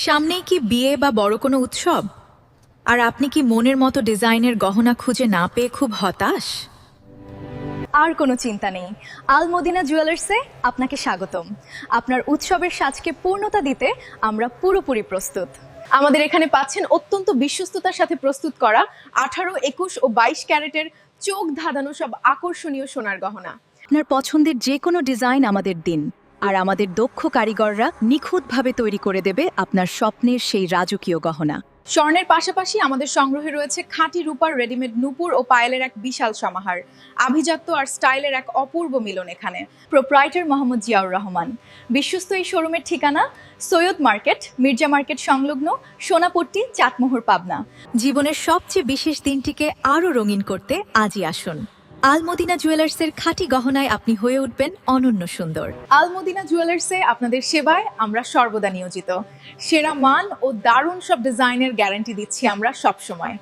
সামনেই কি বিয়ে বা বড় কোনো উৎসব? আর আপনি কি মনের মতো ডিজাইনের গহনা খুঁজে না পেয়ে খুব হতাশ? আর কোনো চিন্তা নেই। আল মদিনা জুয়েলার্সে আপনাকে স্বাগতম। আপনার উৎসবের সাজকে পূর্ণতা দিতে আমরা পুরোপুরি প্রস্তুত। আমাদের এখানে পাচ্ছেন অত্যন্ত বিশ্বস্ততার সাথে প্রস্তুত করা 18, 21 ও 22 ক্যারেটের চোখ ধাঁধানো সব আকর্ষণীয় সোনার গহনা। আপনার পছন্দের যে কোনো ডিজাইন আমাদের দিন, আর আমাদের দক্ষ কারিগররা নিখুঁতভাবে তৈরি করে দেবে আপনার স্বপ্নের সেই রাজকীয় গহনা। স্বর্ণের পাশাপাশি আমাদের সংগ্রহে রয়েছে খাঁটি রূপার রেডিমেড নূপুর ও পায়েলের এক বিশাল সমাহার। আভিজাত্য আর স্টাইলের এক অপূর্ব মিলন এখানে। প্রোপ্রাইটার মোহাম্মদ জিয়াউর রহমান। বিশ্বস্ত এই শোরুমের ঠিকানা সৈয়দ মার্কেট, মির্জা মার্কেট সংলগ্ন, সোনাপট্টি, চাটমোহর, পাবনা। জীবনের সবচেয়ে বিশেষ দিনটিকে আরও রঙিন করতে আজই আসুন। আল মদিনা জুয়েলার্সের খাঁটি গহনায় আপনি হয়ে উঠবেন অনন্য সুন্দর। আল মদিনা জুয়েলার্সে আপনাদের সেবায় আমরা সর্বদা নিয়োজিত। সেরা মান ও দারুণ সব ডিজাইনের গ্যারান্টি দিচ্ছি আমরা সবসময়।